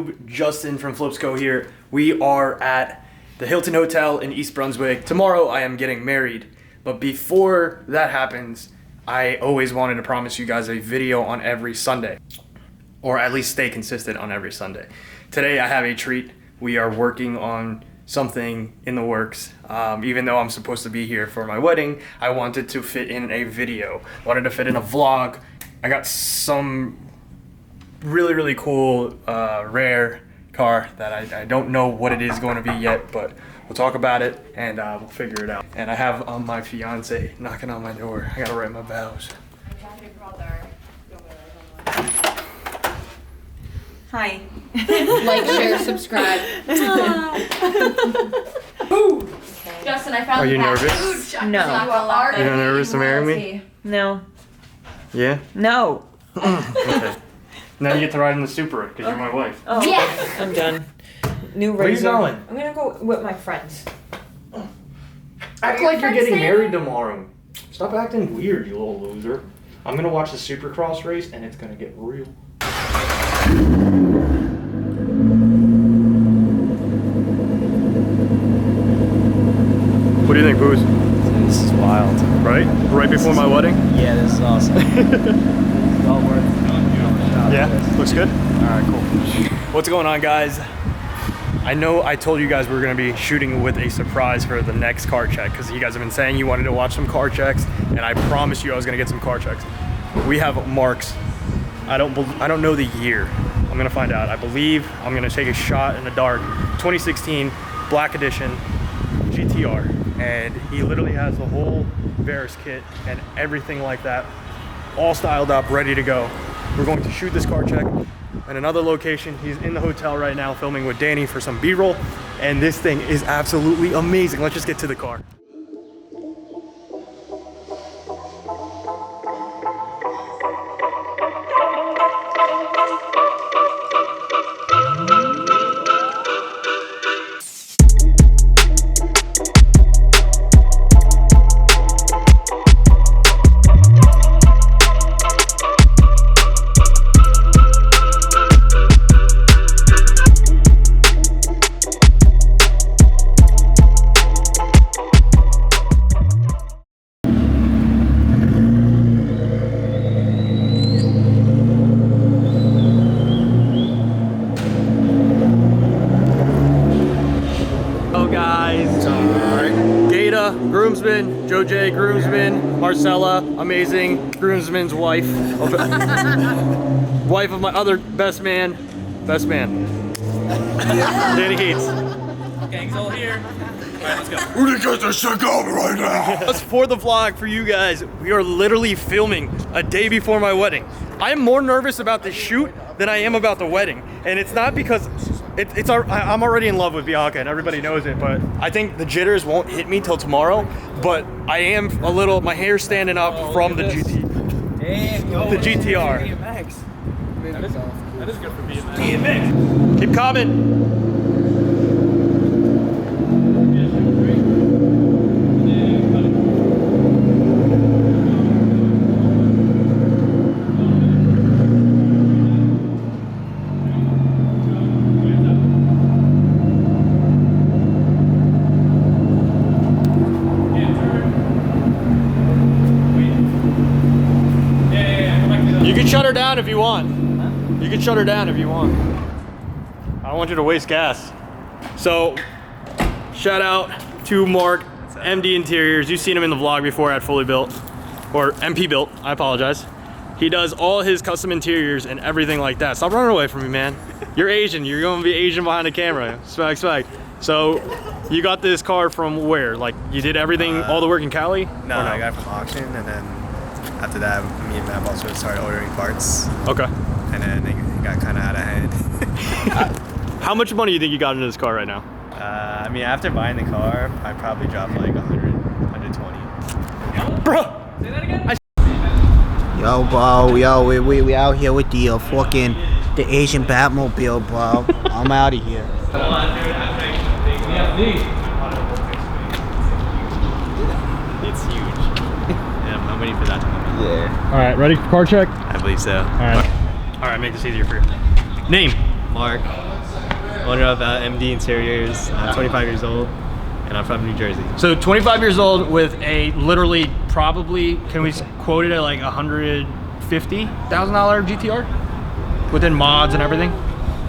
YouTube? Justin from Flipsco here. We are at the Hilton Hotel in East Brunswick. Tomorrow I am getting married, but before that happens, I always wanted to promise you guys a video on every Sunday, or at least stay consistent on every Sunday. Today I have a treat. We are working on something in the works. Even though I'm supposed to be here for my wedding, I wanted to fit in a video. Wanted to fit in a vlog. I got some really cool rare car that I don't know what it is going to be yet, but we'll talk about it and we'll figure it out. And I have my fiance knocking on my door. I gotta write my vows. Hi. Like, share, subscribe. Ooh. Okay. Justin, I found Are you nervous? No. You're not nervous to marry me? No. Yeah? No. Okay. Now you get to ride in the Supra because you're my wife. Oh, yes. I'm done. New Where razor. are you going? I'm gonna go with my friends. Act like you're getting married tomorrow. Stop acting weird, you little loser. I'm gonna watch the Supercross race and it's gonna get real. What do you think, Booze? This is wild. Right? Right before my wedding? Yeah, this is awesome. It's all worth it. Yeah? Looks good? Alright, cool. What's going on, guys? I know I told you guys we were going to be shooting with a surprise for the next car check because you guys have been saying you wanted to watch some car checks, and I promised you I was going to get some car checks. We have Marks. I don't know the year. I'm going to find out. I believe I'm going to take a shot in the dark. 2016 Black Edition GTR. And he literally has the whole Varis kit and everything like that, all styled up, ready to go. We're going to shoot this car check at another location. He's in the hotel right now filming with Deane for some B-roll, and this thing is absolutely amazing. Let's just get to the car. Groomsman, Joe J, groomsman, Marcella, amazing, groomsman's wife, wife of my other best man, Danny Heats. Gang's all here. Alright, let's go. We're gonna get this shit going right now. That's for the vlog for you guys. We are literally filming a day before my wedding. I'm more nervous about the shoot than I am about the wedding, and it's not because I'm already in love with Bianca and everybody knows it, but I think the jitters won't hit me till tomorrow. But I am a little, my hair's standing up from the GTR. That is good for BMX. Keep coming. You can shut her down if you want. You can shut her down if you want. I don't want you to waste gas. So, shout out to Mark, MD Interiors. You've seen him in the vlog before at Fully Built, or MP Built, I apologize. He does all his custom interiors and everything like that. Stop running away from me, man. You're Asian, you're gonna be Asian behind the camera. Swag, swag. So, you got this car from where? Like, you did everything, all the work in Cali? No, I got it from auction, and then after that, me and Matt also started ordering parts. Okay. And then it got kind of out of hand. How much money do you think you got into this car right now? I mean, after buying the car, I probably dropped like 100, 120. Bro! Say that again? Yo, bro, we out here with the fucking the Asian Batmobile, bro. I'm out of here. Hold on, dude. We have these. It's huge. Yeah, I'm waiting for that to come in. Yeah. All right, ready for car check? I believe so. All right. All right, make this easier for you. Name? Mark. owner of MD Interiors. I'm 25 years old, and I'm from New Jersey. So 25 years old with a literally probably, can we quote it at like $150,000 GTR? Within mods and everything?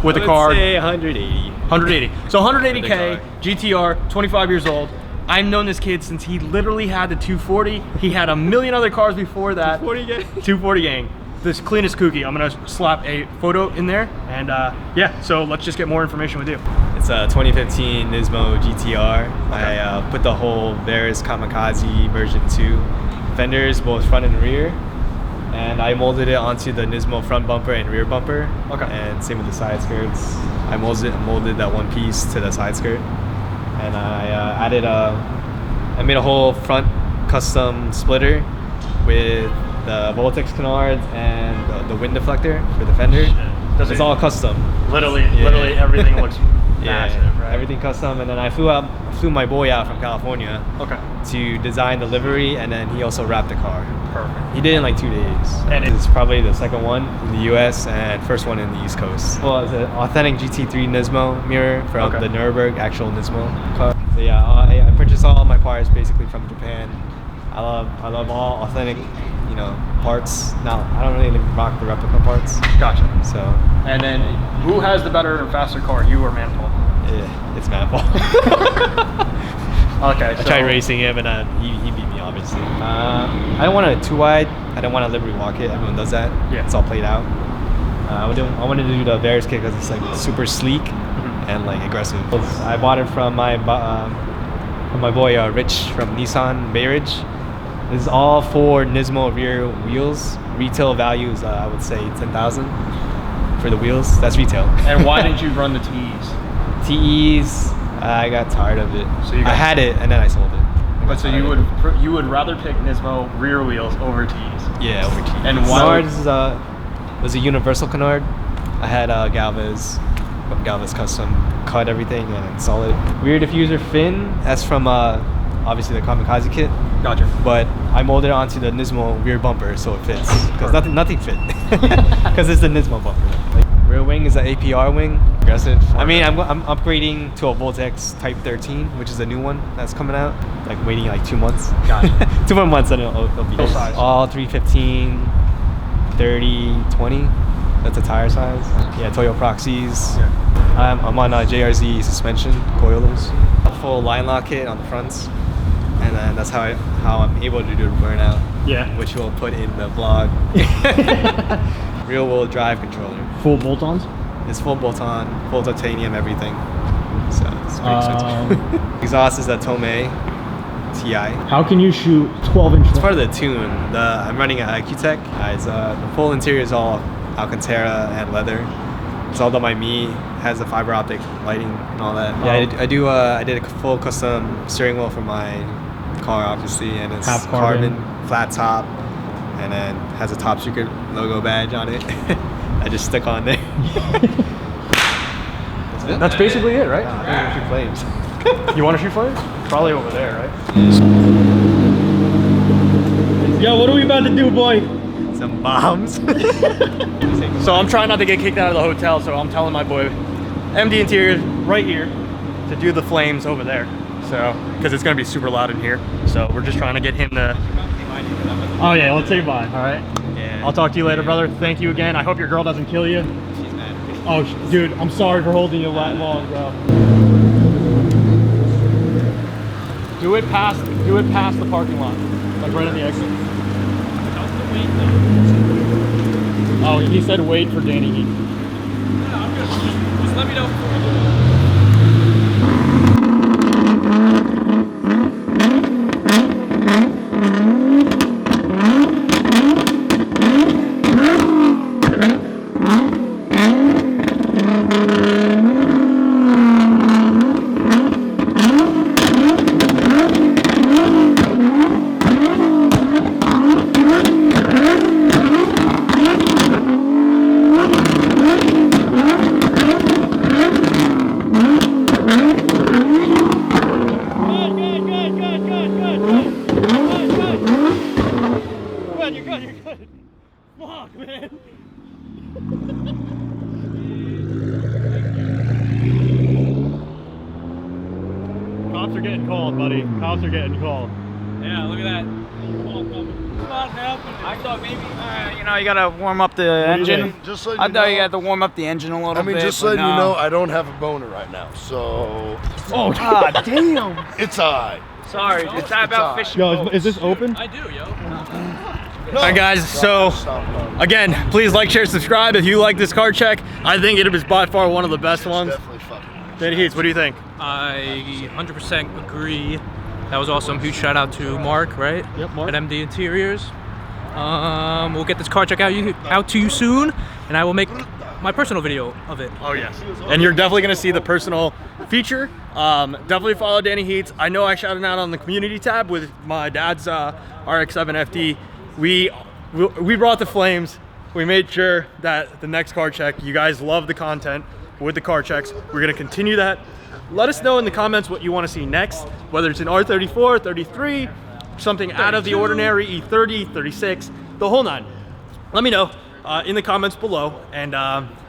With the car? Say 180. 180. So 180K car. GTR, 25 years old. I've known this kid since he literally had the 240. He had a million other cars before that. 240 gang. 240 gang. This cleanest kooky. I'm gonna slap a photo in there, and yeah. So let's just get more information with you. It's a 2015 Nismo GTR. I put the whole Varis KAMIKAZE version 2 fenders, both front and rear, and I molded it onto the Nismo front bumper and rear bumper. Okay. And same with the side skirts. I molded that one piece to the side skirt, and I made a whole front custom splitter with the Vortex canards and the wind deflector for the fender. It's all custom. Literally everything looks massive, right? Everything custom. And then I flew my boy out from California to design the livery, and then he also wrapped the car. Perfect. He did it in like 2 days. And it's probably the second one in the US and first one in the East Coast. Well, it's an authentic GT3 Nismo mirror from the Nuremberg actual Nismo car. So yeah, I purchased all my parts basically from Japan. I love all authentic, you know, parts. Now I don't really rock the replica parts. Gotcha. So. And then, who has the better and faster car, you or Manipul? Yeah, it's Manipul. Okay. I tried racing him, and he beat me obviously. I don't want a too wide. I don't want a livery walk it. Everyone does that. Yeah. It's all played out. I wanted to do the Varis kit because it's like super sleek and like aggressive. I bought it from my boy Rich from Nissan Bay Ridge. This is all 4 Nismo rear wheels. Retail value is I would say 10,000 for the wheels. That's retail. And why didn't you run the TEs? TEs, I got tired of it. So I had it and then I sold it. But so you would rather pick Nismo rear wheels over TEs? Yeah, over TEs. And why? Canard was a universal canard. I had Galvez custom cut everything and install it. Rear diffuser fin. That's from obviously the KAMIKAZE kit. Gotcha. But I molded it onto the Nismo rear bumper so it fits. Because nothing fit. Because it's the Nismo bumper. Like, rear wing is an APR wing. Aggressive. I mean, I'm upgrading to a Vortex Type 13, which is a new one that's coming out. Like waiting like 2 months. Gotcha. 2 more months and it'll be full size. All 315, 30, 20. That's a tire size. Yeah, Toyo Proxies. Yeah. I'm on JRZ suspension coilers. Full line lock kit on the fronts. And then that's how I'm able to do the burnout. Yeah. Which we'll put in the vlog. Real wheel drive controller. Full bolt-ons? It's full bolt-on, full titanium, everything. So it's pretty expensive. Exhaust is a Tomei TI. How can you shoot 12-inch? It's part of the tune. I'm running an IQ-Tech. The full interior is all Alcantara and leather. It's all done by me. Has the fiber optic lighting and all that. Yeah, I did a full custom steering wheel for my car, obviously, and it's carbon, flat top, and then has a Top Secret logo badge on it. I just stuck on there. That's basically it, right? Yeah. Shoot flames. You want to shoot flames? Probably over there, right? Yo, what are we about to do, boy? Some bombs. So I'm trying not to get kicked out of the hotel, so I'm telling my boy MD Interiors right here to do the flames over there. So, because it's gonna be super loud in here. So we're just trying to get him to. Oh yeah, let's say bye. All right. Yeah. I'll talk to you later, brother. Thank you again. I hope your girl doesn't kill you. She's mad. Oh, dude, I'm sorry for holding you that long, bro. Do it past the parking lot, like right at the exit. Oh, he said wait for Danny. Yeah, I'm good. Just let me know. are getting called, buddy. Cops are getting called. Yeah, look at that. I thought maybe, you know, you gotta warm up the engine. Just so you I know, thought you had to warm up the engine a little bit. I mean, just so you know, I don't have a boner right now, so. Oh, God damn. It's alright. Sorry, it's not about fishing. Yo, is this open? I do, yo. Alright guys, so again, please like, share, subscribe if you like this car check. I think it was by far one of the best ones. Definitely fucking. Danny Heats, what do you think? I 100% agree. That was awesome. Huge shout out to Mark, right? Yep, Mark. At MD Interiors. We'll get this car check out to you soon, and I will make my personal video of it. Oh yes. And you're definitely gonna see the personal feature. Definitely follow Danny Heats. I know I shouted out on the community tab with my dad's RX-7 FD. We brought the flames. We made sure that the next car check, you guys love the content with the car checks. We're gonna continue that. Let us know in the comments what you want to see next, whether it's an R34, 33, something out of the ordinary, E30, 36, the whole nine. Let me know in the comments below. And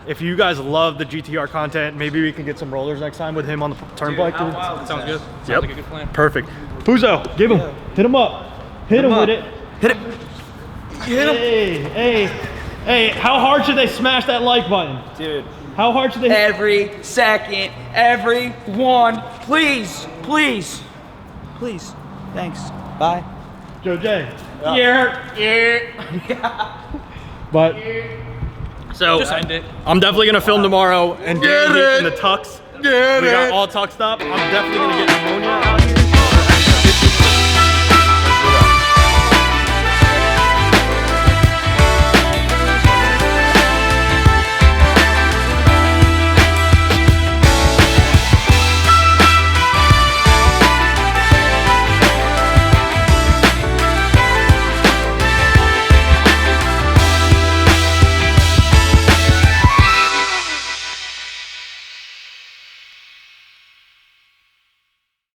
if you guys love the GTR content, maybe we can get some rollers next time with him on the turnpike. Dude, that sounds good. Sounds Yep. like a good plan. Perfect. Puzo, give him. Hit him up. Hit him with it. Hit it. Hey, how hard should they smash that like button? Dude. How hard should they Every second, every one. Please, please, please. Thanks. Bye. Joe J. Yeah. But So Just end it. I'm definitely gonna film tomorrow and Danny Heats in the tux. We got all tuxed up. I'm definitely gonna get pneumonia out.